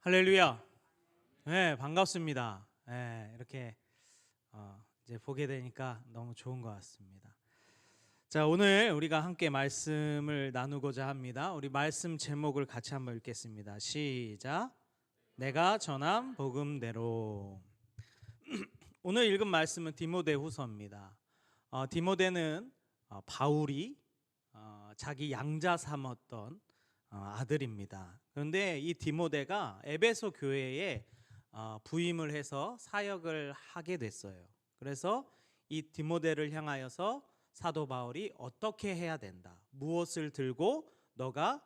할렐루야. 네, 반갑습니다. 네, 이렇게 이제 보게 되니까 너무 좋은 것 같습니다. 자, 오늘 우리가 함께 말씀을 나누고자 합니다. 우리 말씀 제목을 같이 한번 읽겠습니다. 시작. 내가 전한 복음대로. 오늘 읽은 말씀은 디모데후서입니다. 디모데는 바울이 자기 양자 삼았던 아들입니다. 그런데 이 디모데가 에베소 교회에 부임을 해서 사역을 하게 됐어요. 그래서 이 디모데를 향하여서 사도 바울이 어떻게 해야 된다, 무엇을 들고 너가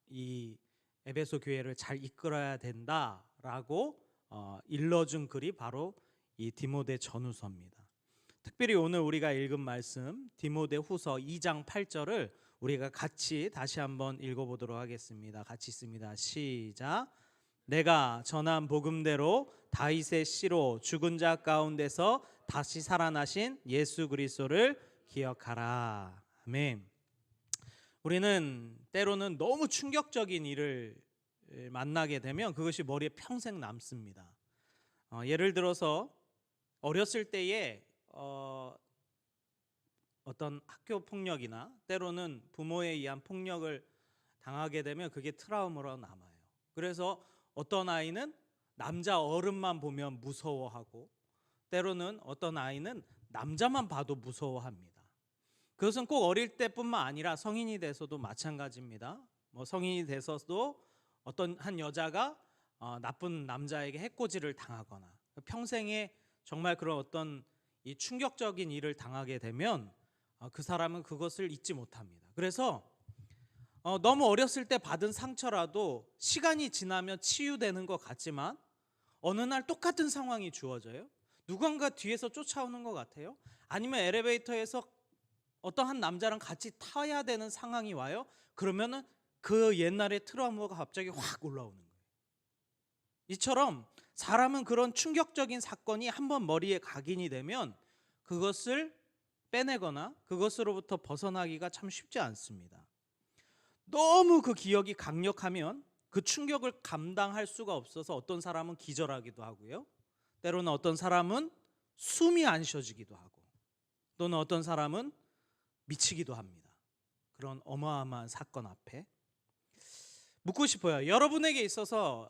이 에베소 교회를 잘 이끌어야 된다라고 일러준 글이 바로 이 디모데 전후서입니다. 특별히 오늘 우리가 읽은 말씀 디모데 후서 2장 8절을 우리가 같이 다시 한번 읽어보도록 하겠습니다. 같이 읽습니다. 시작. 내가 전한 복음대로 다윗의 씨로 죽은 자 가운데서 다시 살아나신 예수 그리스도를 기억하라. 아멘. 우리는 때로는 너무 충격적인 일을 만나게 되면 그것이 머리에 평생 남습니다. 예를 들어서 어렸을 때에 어떤 학교 폭력이나 때로는 부모에 의한 폭력을 당하게 되면 그게 트라우마로 남아요. 그래서 어떤 아이는 남자 어른만 보면 무서워하고 때로는 어떤 아이는 남자만 봐도 무서워합니다. 그것은 꼭 어릴 때뿐만 아니라 성인이 돼서도 마찬가지입니다. 성인이 돼서도 어떤 한 여자가 나쁜 남자에게 해코지를 당하거나 평생에 정말 그런 어떤 이 충격적인 일을 당하게 되면 그 사람은 그것을 잊지 못합니다. 그래서 너무 어렸을 때 받은 상처라도 시간이 지나면 치유되는 것 같지만 어느 날 똑같은 상황이 주어져요. 누군가 뒤에서 쫓아오는 것 같아요. 아니면 엘리베이터에서 어떤 한 남자랑 같이 타야 되는 상황이 와요. 그러면은 그 옛날의 트라우마가 갑자기 확 올라오는 거예요. 이처럼 사람은 그런 충격적인 사건이 한번 머리에 각인이 되면 그것을 빼내거나 그것으로부터 벗어나기가 참 쉽지 않습니다. 너무 그 기억이 강력하면 그 충격을 감당할 수가 없어서 어떤 사람은 기절하기도 하고요. 때로는 어떤 사람은 숨이 안 쉬어지기도 하고 또는 어떤 사람은 미치기도 합니다. 그런 어마어마한 사건 앞에 묻고 싶어요. 여러분에게 있어서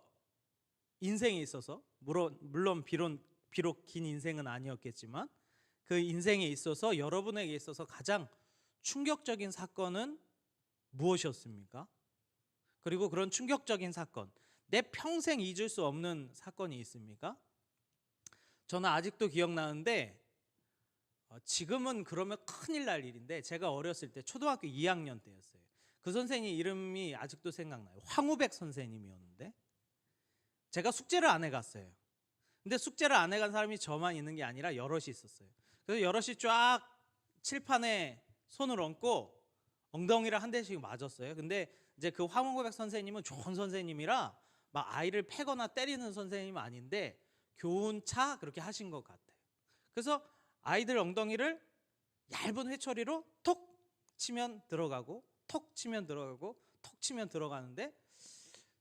인생에 있어서 물론 비록 긴 인생은 아니었겠지만 그 인생에 있어서 여러분에게 있어서 가장 충격적인 사건은 무엇이었습니까? 그리고 그런 충격적인 사건, 내 평생 잊을 수 없는 사건이 있습니까? 저는 아직도 기억나는데 지금은 그러면 큰일 날 일인데 제가 어렸을 때 초등학교 2학년 때였어요. 그 선생님 이름이 아직도 생각나요. 황우백 선생님이었는데 제가 숙제를 안 해갔어요. 근데 숙제를 안 해간 사람이 저만 있는 게 아니라 여럿이 있었어요. 그래서 여럿이 쫙 칠판에 손을 얹고 엉덩이를 한 대씩 맞았어요. 근데 이제 그 황원고백 선생님은 좋은 선생님이라 막 아이를 패거나 때리는 선생님은 아닌데 교훈차 그렇게 하신 것 같아요. 그래서 아이들 엉덩이를 얇은 회초리로 톡 치면 들어가고 톡 치면 들어가고 톡 치면 들어가는데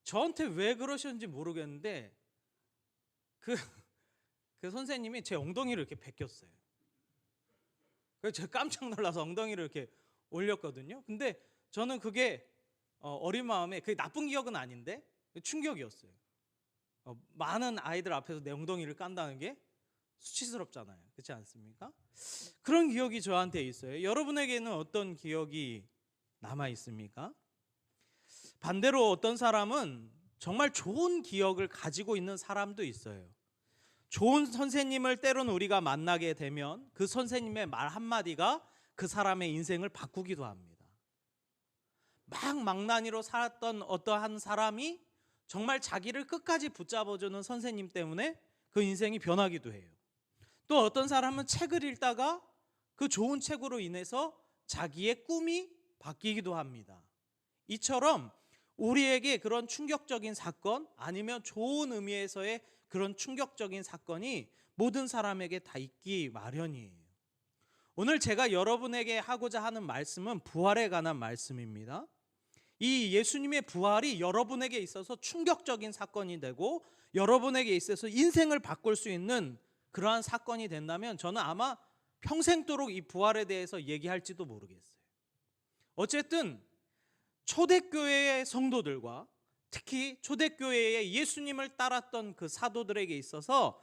저한테 왜 그러셨는지 모르겠는데 그 선생님이 제 엉덩이를 이렇게 베꼈어요. 그래서 제가 깜짝 놀라서 엉덩이를 이렇게 올렸거든요. 근데 저는 그게 어린 마음에 그게 나쁜 기억은 아닌데 충격이었어요. 많은 아이들 앞에서 내 엉덩이를 깐다는 게 수치스럽잖아요. 그렇지 않습니까? 그런 기억이 저한테 있어요. 여러분에게는 어떤 기억이 남아 있습니까? 반대로 어떤 사람은 정말 좋은 기억을 가지고 있는 사람도 있어요. 좋은 선생님을 때로는 우리가 만나게 되면 그 선생님의 말 한마디가 그 사람의 인생을 바꾸기도 합니다. 막 망나니로 살았던 어떠한 사람이 정말 자기를 끝까지 붙잡아주는 선생님 때문에 그 인생이 변하기도 해요. 또 어떤 사람은 책을 읽다가 그 좋은 책으로 인해서 자기의 꿈이 바뀌기도 합니다. 이처럼 우리에게 그런 충격적인 사건 아니면 좋은 의미에서의 그런 충격적인 사건이 모든 사람에게 다 있기 마련이에요. 오늘 제가 여러분에게 하고자 하는 말씀은 부활에 관한 말씀입니다. 이 예수님의 부활이 여러분에게 있어서 충격적인 사건이 되고 여러분에게 있어서 인생을 바꿀 수 있는 그러한 사건이 된다면 저는 아마 평생도록 이 부활에 대해서 얘기할지도 모르겠어요. 어쨌든 초대교회의 성도들과 특히 초대교회의 예수님을 따랐던 그 사도들에게 있어서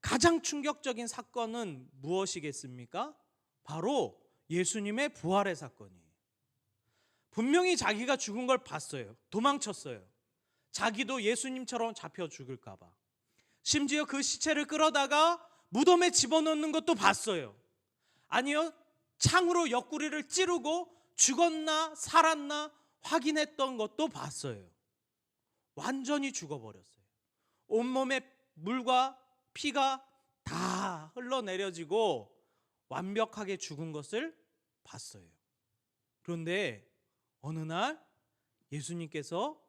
가장 충격적인 사건은 무엇이겠습니까? 바로 예수님의 부활의 사건이에요. 분명히 자기가 죽은 걸 봤어요. 도망쳤어요. 자기도 예수님처럼 잡혀 죽을까 봐. 심지어 그 시체를 끌어다가 무덤에 집어넣는 것도 봤어요. 아니요, 창으로 옆구리를 찌르고 죽었나 살았나 확인했던 것도 봤어요. 완전히 죽어버렸어요. 온몸에 물과 피가 다 흘러내려지고 완벽하게 죽은 것을 봤어요. 그런데 어느 날 예수님께서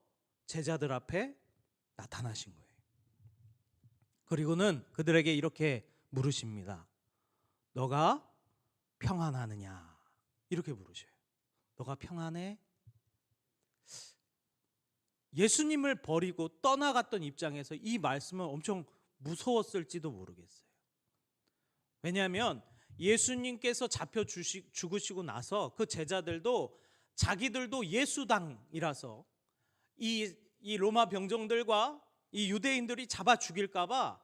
제자들 앞에 나타나신 거예요. 그리고는 그들에게 이렇게 물으십니다. 너가 평안하느냐? 이렇게 물으셔요. 너가 평안해? 예수님을 버리고 떠나갔던 입장에서 이 말씀은 엄청 무서웠을지도 모르겠어요. 왜냐하면 예수님께서 잡혀 죽으시고 나서 그 제자들도 자기들도 예수당이라서 이 로마 병정들과 이 유대인들이 잡아 죽일까 봐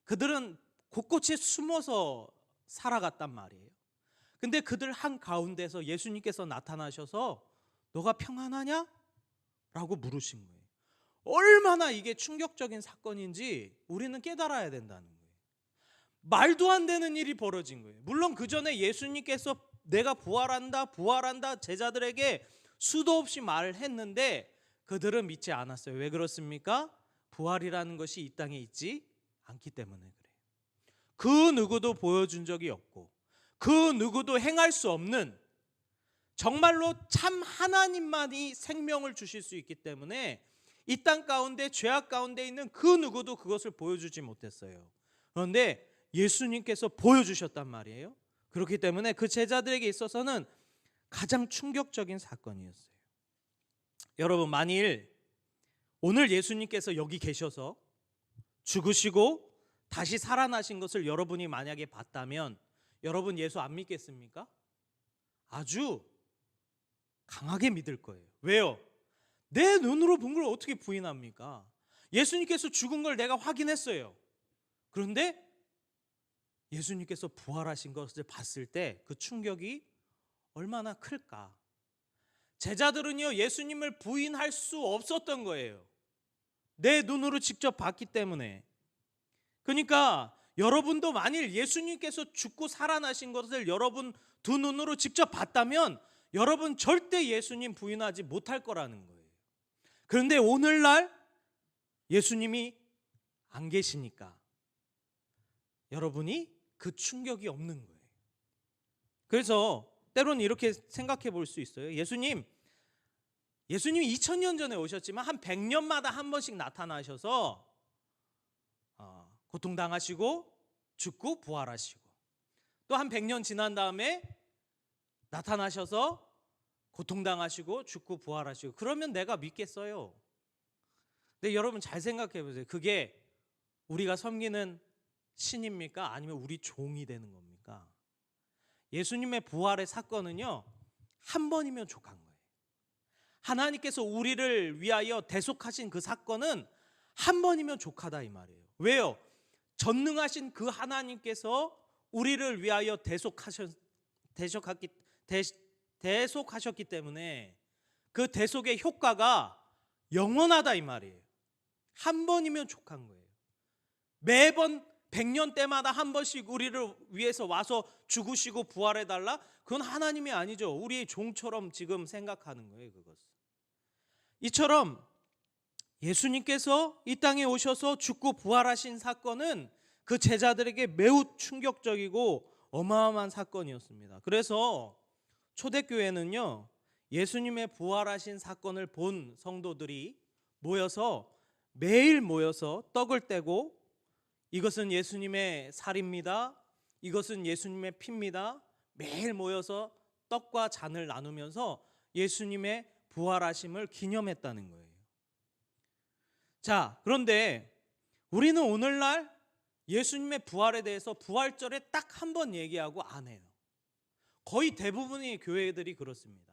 그들은 곳곳에 숨어서 살아갔단 말이에요. 근데 그들 한가운데서 예수님께서 나타나셔서 너가 평안하냐? 라고 물으신 거예요. 얼마나 이게 충격적인 사건인지 우리는 깨달아야 된다는 거예요. 말도 안 되는 일이 벌어진 거예요. 물론 그 전에 예수님께서 내가 부활한다 제자들에게 수도 없이 말을 했는데 그들은 믿지 않았어요. 왜 그렇습니까? 부활이라는 것이 이 땅에 있지 않기 때문에 그래요. 그 누구도 보여준 적이 없고 그 누구도 행할 수 없는 정말로 참 하나님만이 생명을 주실 수 있기 때문에 이 땅 가운데 죄악 가운데 있는 그 누구도 그것을 보여주지 못했어요. 그런데 예수님께서 보여주셨단 말이에요. 그렇기 때문에 그 제자들에게 있어서는 가장 충격적인 사건이었어요. 여러분, 만일 오늘 예수님께서 여기 계셔서 죽으시고 다시 살아나신 것을 여러분이 만약에 봤다면 여러분 예수 안 믿겠습니까? 아주 강하게 믿을 거예요. 왜요? 내 눈으로 본 걸 어떻게 부인합니까? 예수님께서 죽은 걸 내가 확인했어요. 그런데 예수님께서 부활하신 것을 봤을 때 그 충격이 얼마나 클까? 제자들은요, 예수님을 부인할 수 없었던 거예요. 내 눈으로 직접 봤기 때문에. 그러니까 여러분도 만일 예수님께서 죽고 살아나신 것을 여러분 두 눈으로 직접 봤다면 여러분 절대 예수님 부인하지 못할 거라는 거예요. 그런데 오늘날 예수님이 안 계시니까 여러분이 그 충격이 없는 거예요. 그래서 때로는 이렇게 생각해 볼 수 있어요. 예수님이 2000년 전에 오셨지만 한 100년마다 한 번씩 나타나셔서 고통당하시고 죽고 부활하시고 또 한 100년 지난 다음에 나타나셔서 고통당하시고 죽고 부활하시고 그러면 내가 믿겠어요. 근데 여러분 잘 생각해 보세요. 그게 우리가 섬기는 신입니까? 아니면 우리 종이 되는 겁니까? 예수님의 부활의 사건은요, 한 번이면 족한 거예요. 하나님께서 우리를 위하여 대속하신 그 사건은 한 번이면 족하다 이 말이에요. 왜요? 전능하신 그 하나님께서 우리를 위하여 대속하셨기 때문에 그 대속의 효과가 영원하다 이 말이에요. 한 번이면 족한 거예요. 매번 100년 때마다 한 번씩 우리를 위해서 와서 죽으시고 부활해달라? 그건 하나님이 아니죠. 우리의 종처럼 지금 생각하는 거예요. 그것은. 이처럼 예수님께서 이 땅에 오셔서 죽고 부활하신 사건은 그 제자들에게 매우 충격적이고 어마어마한 사건이었습니다. 그래서 초대교회는요, 예수님의 부활하신 사건을 본 성도들이 매일 모여서 떡을 떼고 이것은 예수님의 살입니다. 이것은 예수님의 피입니다. 매일 모여서 떡과 잔을 나누면서 예수님의 부활하심을 기념했다는 거예요. 자, 그런데 우리는 오늘날 예수님의 부활에 대해서 부활절에 딱 한 번 얘기하고 안 해요. 거의 대부분의 교회들이 그렇습니다.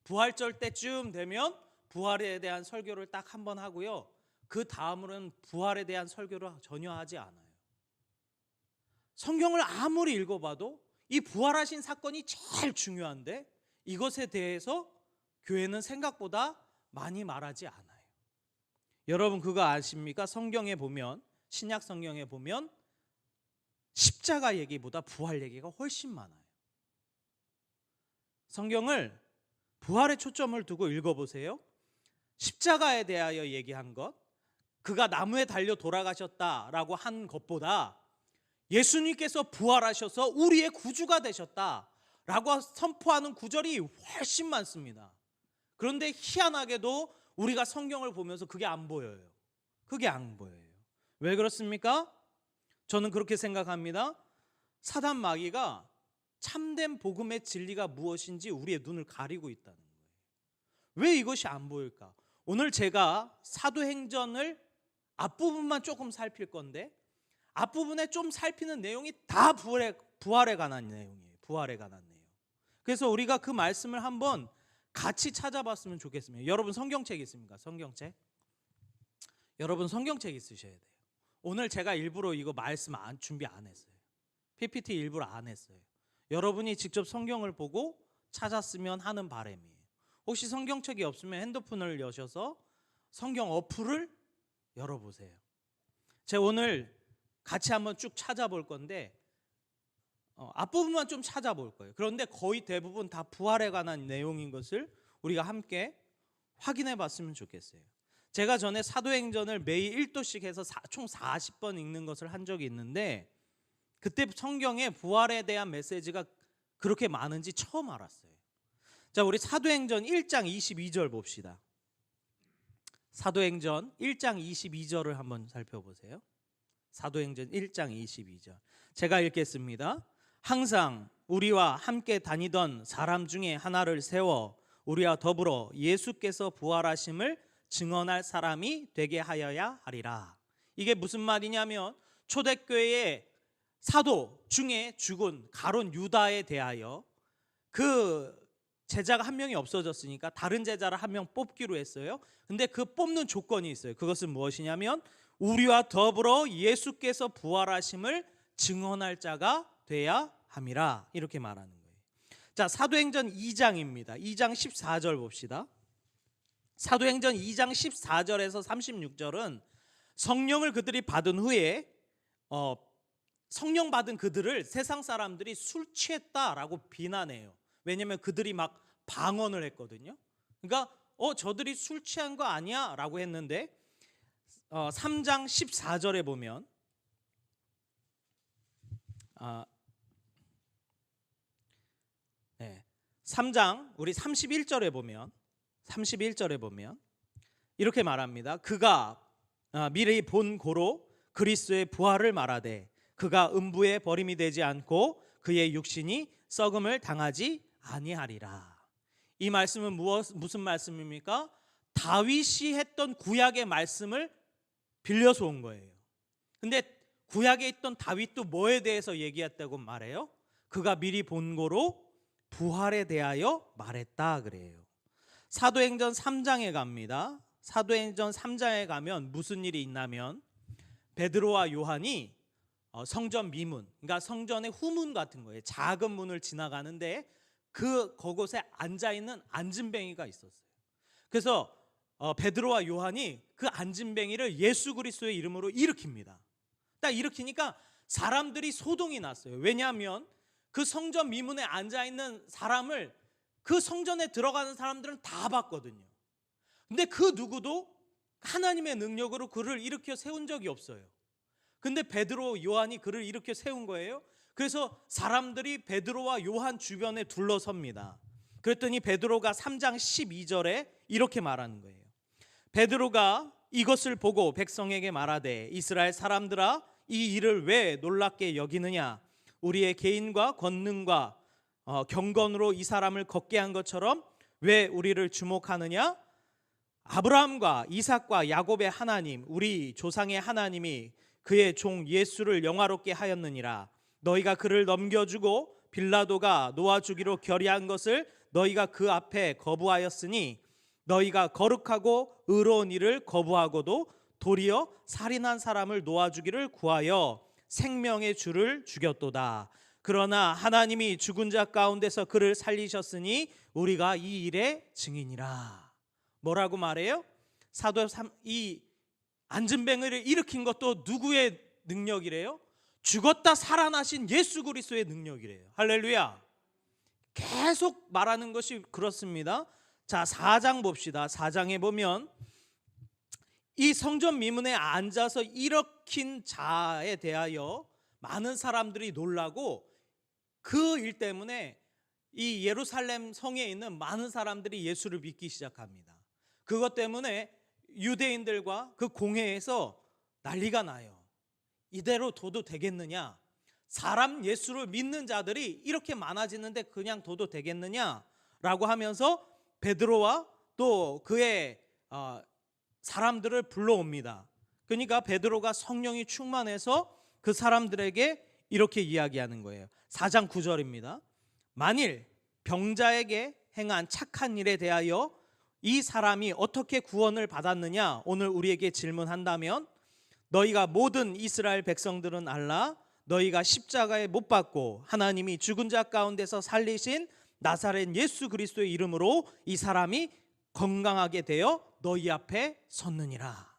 부활절 때쯤 되면 부활에 대한 설교를 딱 한 번 하고요. 그 다음으로는 부활에 대한 설교를 전혀 하지 않아요. 성경을 아무리 읽어봐도 이 부활하신 사건이 제일 중요한데 이것에 대해서 교회는 생각보다 많이 말하지 않아요. 여러분 그거 아십니까? 성경에 보면, 신약 성경에 보면 십자가 얘기보다 부활 얘기가 훨씬 많아요. 성경을 부활에 초점을 두고 읽어보세요. 십자가에 대하여 얘기한 것, 그가 나무에 달려 돌아가셨다라고 한 것보다 예수님께서 부활하셔서 우리의 구주가 되셨다라고 선포하는 구절이 훨씬 많습니다. 그런데 희한하게도 우리가 성경을 보면서 그게 안 보여요. 그게 안 보여요. 왜 그렇습니까? 저는 그렇게 생각합니다. 사단 마귀가 참된 복음의 진리가 무엇인지 우리의 눈을 가리고 있다는 거예요. 왜 이것이 안 보일까? 오늘 제가 사도행전을 앞부분만 조금 살필 건데 앞부분에 좀 살피는 내용이 다 부활에 관한 내용이에요. 부활에 관한 내용. 그래서 우리가 그 말씀을 한번 같이 찾아봤으면 좋겠습니다. 여러분 성경책 있습니까? 성경책? 여러분 성경책 있으셔야 돼요. 오늘 제가 일부러 이거 말씀 준비 안 했어요. PPT 일부러 안 했어요. 여러분이 직접 성경을 보고 찾았으면 하는 바람이에요. 혹시 성경책이 없으면 핸드폰을 여셔서 성경 어플을 열어보세요. 제가 오늘 같이 한번 쭉 찾아볼 건데 앞부분만 좀 찾아볼 거예요. 그런데 거의 대부분 다 부활에 관한 내용인 것을 우리가 함께 확인해 봤으면 좋겠어요. 제가 전에 사도행전을 매일 1도씩 해서 총 40번 읽는 것을 한 적이 있는데 그때 성경에 부활에 대한 메시지가 그렇게 많은지 처음 알았어요. 자, 우리 사도행전 1장 22절 봅시다. 사도행전 1장 22절을 한번 살펴보세요. 사도행전 1장 22절. 제가 읽겠습니다. 항상 우리와 함께 다니던 사람 중에 하나를 세워 우리와 더불어 예수께서 부활하심을 증언할 사람이 되게 하여야 하리라. 이게 무슨 말이냐면 초대교회의 사도 중에 죽은 가룟 유다에 대하여 그 제자가 한 명이 없어졌으니까 다른 제자를 한 명 뽑기로 했어요. 근데 그 뽑는 조건이 있어요. 그것은 무엇이냐면 우리와 더불어 예수께서 부활하심을 증언할 자가 돼야 함이라. 이렇게 말하는 거예요. 자, 사도행전 2장입니다. 2장 14절 봅시다. 사도행전 2장 14절에서 36절은 성령을 그들이 받은 후에 성령 받은 그들을 세상 사람들이 술 취했다라고 비난해요. 왜냐하면 그들이 막 방언을 했거든요. 그러니까 저들이 술 취한 거 아니야? 라고 했는데 3장 14절에 보면 3장 우리 31절에 보면 이렇게 말합니다. 그가 미리 본 고로 그리스도의 부활을 말하되 그가 음부에 버림이 되지 않고 그의 육신이 썩음을 당하지 아니하리라. 이 말씀은 무슨 말씀입니까? 다윗이 했던 구약의 말씀을 빌려서 온 거예요. 근데 구약에 있던 다윗도 뭐에 대해서 얘기했다고 말해요? 그가 미리 본 고로 부활에 대하여 말했다 그래요. 사도행전 3장에 갑니다. 사도행전 3장에 가면 무슨 일이 있냐면 베드로와 요한이 성전 미문, 그러니까 성전의 후문 같은 거예요. 작은 문을 지나가는데 그곳에 앉아있는 안진뱅이가 있었어요. 그래서 베드로와 요한이 그 안진뱅이를 예수 그리스도의 이름으로 일으킵니다. 딱 일으키니까 사람들이 소동이 났어요. 왜냐하면 그 성전 미문에 앉아있는 사람을 그 성전에 들어가는 사람들은 다 봤거든요. 근데 그 누구도 하나님의 능력으로 그를 일으켜 세운 적이 없어요. 근데 베드로, 요한이 그를 일으켜 세운 거예요. 그래서 사람들이 베드로와 요한 주변에 둘러섭니다. 그랬더니 베드로가 3장 12절에 이렇게 말하는 거예요. 베드로가 이것을 보고 백성에게 말하되 이스라엘 사람들아 이 일을 왜 놀랍게 여기느냐? 우리의 개인과 권능과 경건으로 이 사람을 걷게 한 것처럼 왜 우리를 주목하느냐? 아브라함과 이삭과 야곱의 하나님, 우리 조상의 하나님이 그의 종 예수를 영화롭게 하였느니라. 너희가 그를 넘겨주고 빌라도가 놓아주기로 결의한 것을 너희가 그 앞에 거부하였으니 너희가 거룩하고 의로운 일을 거부하고도 도리어 살인한 사람을 놓아주기를 구하여 생명의 주를 죽였도다. 그러나 하나님이 죽은 자 가운데서 그를 살리셨으니 우리가 이 일의 증인이라. 뭐라고 말해요? 이 안진뱅이를 일으킨 것도 누구의 능력이래요? 죽었다 살아나신 예수 그리스도의 능력이래요. 할렐루야. 계속 말하는 것이 그렇습니다. 자, 4장 봅시다. 4장에 보면 이 성전 미문에 앉아서 일으킨 자에 대하여 많은 사람들이 놀라고 그 일 때문에 이 예루살렘 성에 있는 많은 사람들이 예수를 믿기 시작합니다. 그것 때문에 유대인들과 그 공회에서 난리가 나요. 이대로 둬도 되겠느냐? 사람 예수를 믿는 자들이 이렇게 많아지는데 그냥 둬도 되겠느냐라고 하면서 베드로와 또 그의 사람들을 불러옵니다. 그러니까 베드로가 성령이 충만해서 그 사람들에게 이렇게 이야기하는 거예요. 4장 9절입니다. 만일 병자에게 행한 착한 일에 대하여 이 사람이 어떻게 구원을 받았느냐 오늘 우리에게 질문한다면 너희가 모든 이스라엘 백성들은 알라. 너희가 십자가에 못 박고 하나님이 죽은 자 가운데서 살리신 나사렛 예수 그리스도의 이름으로 이 사람이 건강하게 되어 너희 앞에 섰느니라.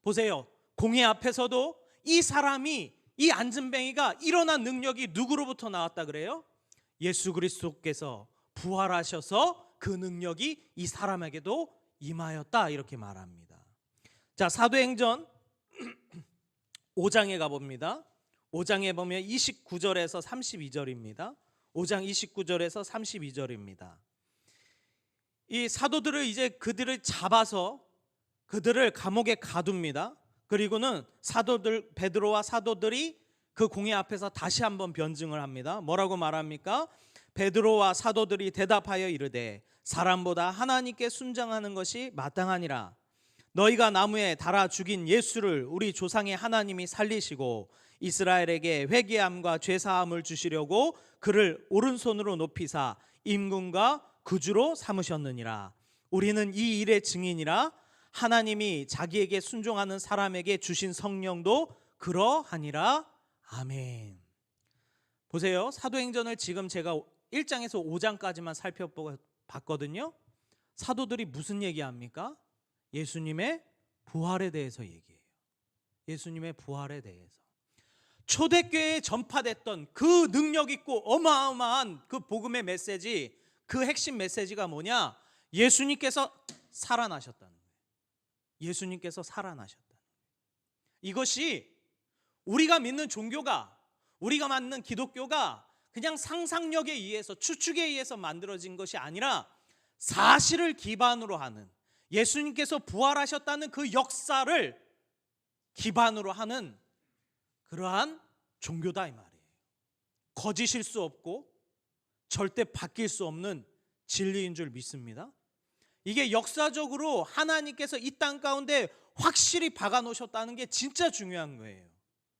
보세요. 공회 앞에서도 이 사람이, 이 안진뱅이가 일어난 능력이 누구로부터 나왔다 그래요? 예수 그리스도께서 부활하셔서 그 능력이 이 사람에게도 임하였다 이렇게 말합니다. 자, 사도행전 5장에 가봅니다. 5장에 보면 29절에서 32절입니다. 5장 29절에서 32절입니다. 이 사도들을 이제 그들을 잡아서 그들을 감옥에 가둡니다. 그리고는 사도들, 베드로와 사도들이 그 공회 앞에서 다시 한번 변증을 합니다. 뭐라고 말합니까? 베드로와 사도들이 대답하여 이르되 사람보다 하나님께 순종하는 것이 마땅하니라. 너희가 나무에 달아 죽인 예수를 우리 조상의 하나님이 살리시고 이스라엘에게 회개함과 죄사함을 주시려고 그를 오른손으로 높이사 임금과 구주로 삼으셨느니라. 우리는 이 일의 증인이라. 하나님이 자기에게 순종하는 사람에게 주신 성령도 그러하니라. 아멘. 보세요. 사도행전을 지금 제가 1장에서 5장까지만 살펴봤거든요. 사도들이 무슨 얘기합니까? 예수님의 부활에 대해서 얘기해요. 예수님의 부활에 대해서. 초대교회에 전파됐던 그 능력 있고 어마어마한 그 복음의 메시지, 그 핵심 메시지가 뭐냐? 예수님께서 살아나셨다는 거예요. 예수님께서 살아나셨다는 거예요. 이것이 우리가 믿는 종교가, 우리가 믿는 기독교가 그냥 상상력에 의해서, 추측에 의해서 만들어진 것이 아니라 사실을 기반으로 하는, 예수님께서 부활하셨다는 그 역사를 기반으로 하는 그러한 종교다 이 말이에요. 거짓일 수 없고 절대 바뀔 수 없는 진리인 줄 믿습니다. 이게 역사적으로 하나님께서 이 땅 가운데 확실히 박아 놓으셨다는 게 진짜 중요한 거예요.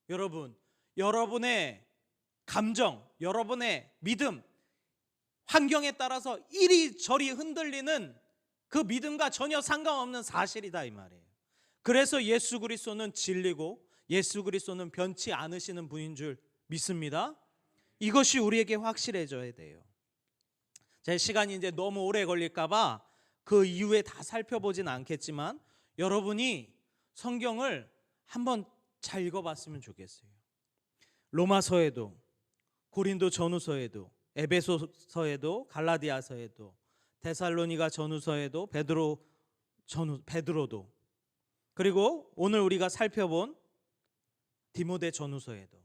여러분, 여러분의 감정, 여러분의 믿음, 환경에 따라서 이리저리 흔들리는 그 믿음과 전혀 상관없는 사실이다 이 말이에요. 그래서 예수 그리스도는 진리고 예수 그리스도는 변치 않으시는 분인 줄 믿습니다. 이것이 우리에게 확실해져야 돼요. 제 시간이 이제 너무 오래 걸릴까 봐 그 이후에 다 살펴보진 않겠지만 여러분이 성경을 한번 잘 읽어봤으면 좋겠어요. 로마서에도, 고린도 전후서에도, 에베소서에도, 갈라디아서에도, 데살로니가 전후서에도, 베드로도, 그리고 오늘 우리가 살펴본 디모데 전후서에도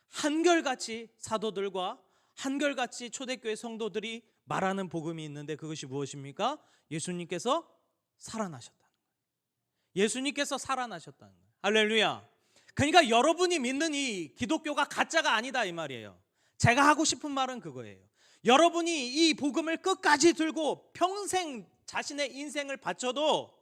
한결같이 사도들과 한결같이 초대교회 성도들이 말하는 복음이 있는데 그것이 무엇입니까? 예수님께서 살아나셨다는 거예요. 예수님께서 살아나셨다는 거예요. 할렐루야. 그러니까 여러분이 믿는 이 기독교가 가짜가 아니다 이 말이에요. 제가 하고 싶은 말은 그거예요. 여러분이 이 복음을 끝까지 들고 평생 자신의 인생을 바쳐도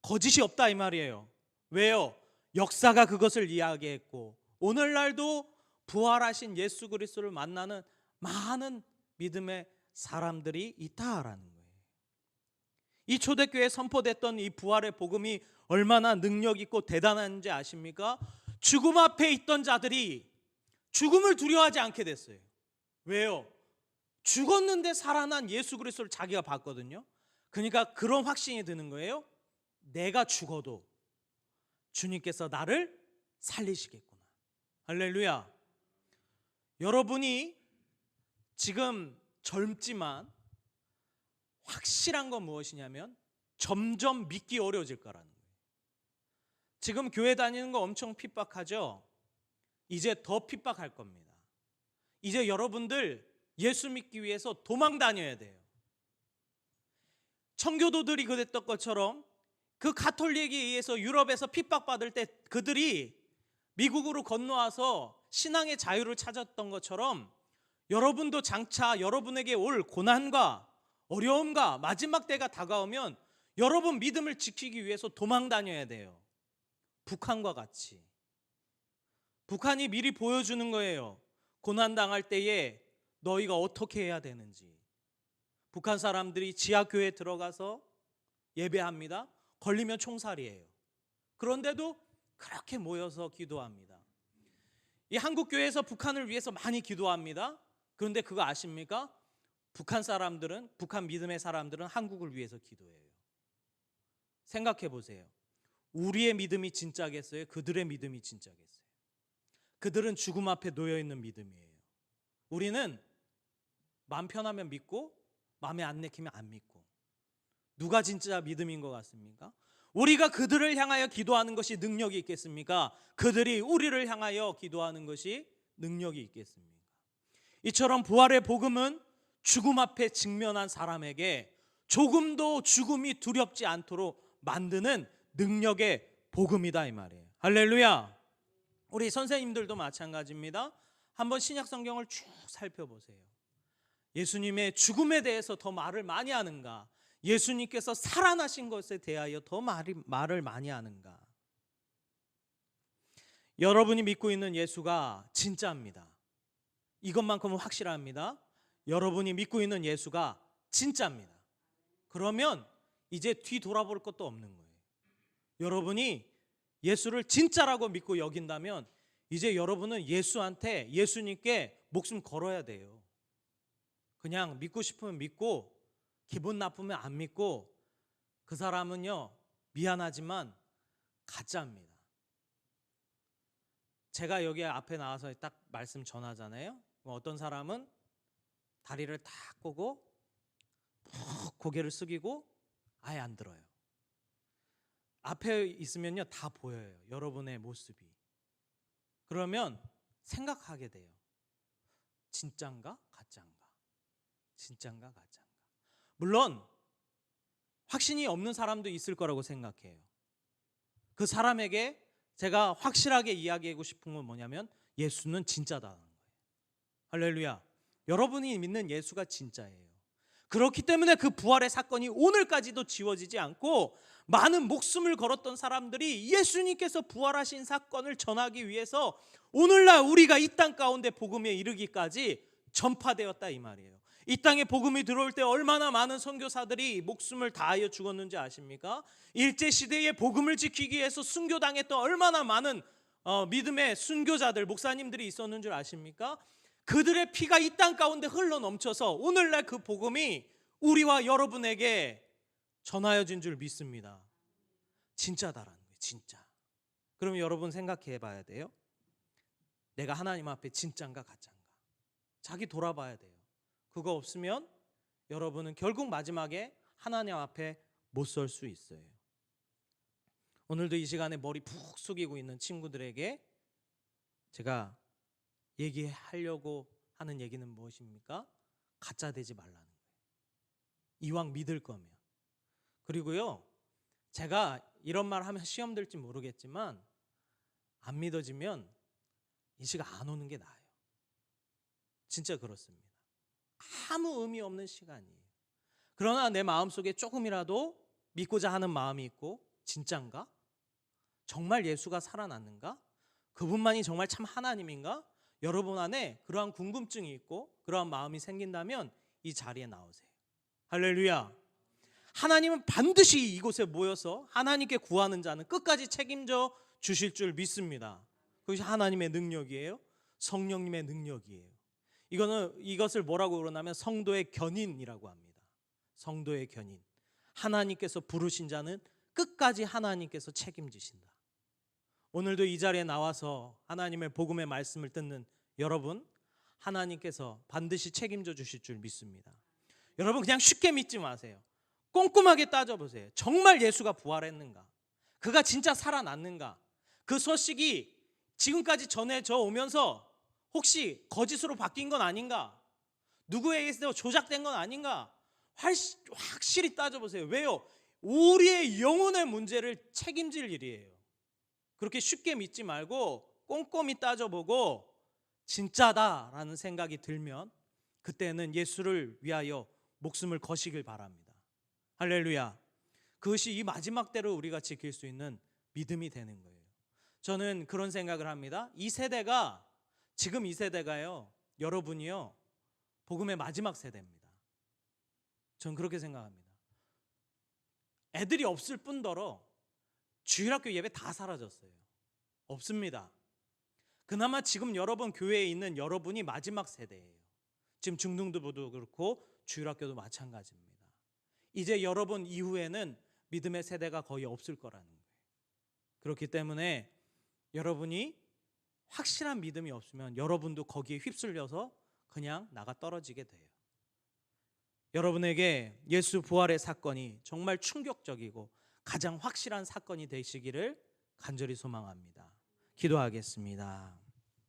거짓이 없다 이 말이에요. 왜요? 역사가 그것을 이야기했고 오늘날도 부활하신 예수 그리스도를 만나는 많은 믿음의 사람들이 있다라는 거예요. 이 초대교회에 선포됐던 이 부활의 복음이 얼마나 능력 있고 대단한지 아십니까? 죽음 앞에 있던 자들이 죽음을 두려워하지 않게 됐어요. 왜요? 죽었는데 살아난 예수 그리스도를 자기가 봤거든요. 그러니까 그런 확신이 드는 거예요. 내가 죽어도 주님께서 나를 살리시겠구나. 할렐루야. 여러분이 지금 젊지만 확실한 건 무엇이냐면 점점 믿기 어려워질 거라는 거예요. 지금 교회 다니는 거 엄청 핍박하죠? 이제 더 핍박할 겁니다. 이제 여러분들 예수 믿기 위해서 도망 다녀야 돼요. 청교도들이 그랬던 것처럼 그 가톨릭에 의해서 유럽에서 핍박받을 때 그들이 미국으로 건너와서 신앙의 자유를 찾았던 것처럼 여러분도 장차 여러분에게 올 고난과 어려움과 마지막 때가 다가오면 여러분 믿음을 지키기 위해서 도망 다녀야 돼요. 북한과 같이. 북한이 미리 보여주는 거예요. 고난당할 때에 너희가 어떻게 해야 되는지. 북한 사람들이 지하교회에 들어가서 예배합니다. 걸리면 총살이에요. 그런데도 그렇게 모여서 기도합니다. 이 한국교회에서 북한을 위해서 많이 기도합니다. 그런데 그거 아십니까? 북한 사람들은, 북한 믿음의 사람들은 한국을 위해서 기도해요. 생각해 보세요. 우리의 믿음이 진짜겠어요? 그들의 믿음이 진짜겠어요? 그들은 죽음 앞에 놓여 있는 믿음이에요. 우리는 마음 편하면 믿고 마음에 안 내키면 안 믿고. 누가 진짜 믿음인 것 같습니까? 우리가 그들을 향하여 기도하는 것이 능력이 있겠습니까? 그들이 우리를 향하여 기도하는 것이 능력이 있겠습니까? 이처럼 부활의 복음은 죽음 앞에 직면한 사람에게 조금도 죽음이 두렵지 않도록 만드는 능력의 복음이다 이 말이에요. 할렐루야. 우리 선생님들도 마찬가지입니다. 한번 신약 성경을 쭉 살펴보세요. 예수님의 죽음에 대해서 더 말을 많이 하는가? 예수님께서 살아나신 것에 대하여 더 말을 많이 하는가? 여러분이 믿고 있는 예수가 진짜입니다. 이것만큼은 확실합니다. 여러분이 믿고 있는 예수가 진짜입니다. 그러면 이제 뒤돌아볼 것도 없는 거예요. 여러분이 예수를 진짜라고 믿고 여긴다면 이제 여러분은 예수님께 목숨 걸어야 돼요. 그냥 믿고 싶으면 믿고 기분 나쁘면 안 믿고 그 사람은요 미안하지만 가짜입니다. 제가 여기 앞에 나와서 딱 말씀 전하잖아요. 어떤 사람은 다리를 탁 꼬고 푹 고개를 숙이고 아예 안 들어요. 앞에 있으면요 다 보여요. 여러분의 모습이. 그러면 생각하게 돼요. 진짠가 가짜인가? 진짠가 가짜인가? 물론 확신이 없는 사람도 있을 거라고 생각해요. 그 사람에게 제가 확실하게 이야기하고 싶은 건 뭐냐면 예수는 진짜다는 거예요. 할렐루야. 여러분이 믿는 예수가 진짜예요. 그렇기 때문에 그 부활의 사건이 오늘까지도 지워지지 않고 많은 목숨을 걸었던 사람들이 예수님께서 부활하신 사건을 전하기 위해서 오늘날 우리가 이 땅 가운데 복음에 이르기까지 전파되었다 이 말이에요. 이 땅에 복음이 들어올 때 얼마나 많은 선교사들이 목숨을 다하여 죽었는지 아십니까? 일제시대에 복음을 지키기 위해서 순교당했던 얼마나 많은 믿음의 순교자들, 목사님들이 있었는 줄 아십니까? 그들의 피가 이 땅 가운데 흘러 넘쳐서 오늘날 그 복음이 우리와 여러분에게 전하여진 줄 믿습니다. 진짜다라는 거예요. 진짜. 그러면 여러분 생각해 봐야 돼요. 내가 하나님 앞에 진짜인가 가짜인가? 자기 돌아봐야 돼요. 그거 없으면 여러분은 결국 마지막에 하나님 앞에 못 설 수 있어요. 오늘도 이 시간에 머리 푹 숙이고 있는 친구들에게 제가 얘기하려고 하는 얘기는 무엇입니까? 가짜 되지 말라는 거예요. 이왕 믿을 거면. 그리고요, 제가 이런 말 하면 시험 될지 모르겠지만 안 믿어지면 이 시간 안 오는 게 나아요. 진짜 그렇습니다. 아무 의미 없는 시간이에요. 그러나 내 마음속에 조금이라도 믿고자 하는 마음이 있고, 진짠가? 정말 예수가 살아났는가? 그분만이 정말 참 하나님인가? 여러분 안에 그러한 궁금증이 있고 그러한 마음이 생긴다면 이 자리에 나오세요. 할렐루야. 하나님은 반드시 이곳에 모여서 하나님께 구하는 자는 끝까지 책임져 주실 줄 믿습니다. 그것이 하나님의 능력이에요. 성령님의 능력이에요. 이것을 뭐라고 그러냐면 성도의 견인이라고 합니다. 성도의 견인. 하나님께서 부르신 자는 끝까지 하나님께서 책임지신다. 오늘도 이 자리에 나와서 하나님의 복음의 말씀을 듣는 여러분, 하나님께서 반드시 책임져 주실 줄 믿습니다. 여러분 그냥 쉽게 믿지 마세요. 꼼꼼하게 따져보세요. 정말 예수가 부활했는가? 그가 진짜 살아났는가? 그 소식이 지금까지 전해져 오면서 혹시 거짓으로 바뀐 건 아닌가? 누구에게서 조작된 건 아닌가? 확실히 따져보세요. 왜요? 우리의 영혼의 문제를 책임질 일이에요. 그렇게 쉽게 믿지 말고 꼼꼼히 따져보고 진짜다라는 생각이 들면 그때는 예수를 위하여 목숨을 거시길 바랍니다. 할렐루야. 그것이 이 마지막 때를 우리가 지킬 수 있는 믿음이 되는 거예요. 저는 그런 생각을 합니다. 지금 이 세대가요, 여러분이요, 복음의 마지막 세대입니다. 저는 그렇게 생각합니다. 애들이 없을 뿐더러 주일학교 예배 다 사라졌어요. 없습니다. 그나마 지금 여러분 교회에 있는 여러분이 마지막 세대예요. 지금 중등부도 그렇고 주일학교도 마찬가지입니다. 이제 여러분 이후에는 믿음의 세대가 거의 없을 거라는 거예요. 그렇기 때문에 여러분이 확실한 믿음이 없으면 여러분도 거기에 휩쓸려서 그냥 나가 떨어지게 돼요. 여러분에게 예수 부활의 사건이 정말 충격적이고 가장 확실한 사건이 되시기를 간절히 소망합니다. 기도하겠습니다.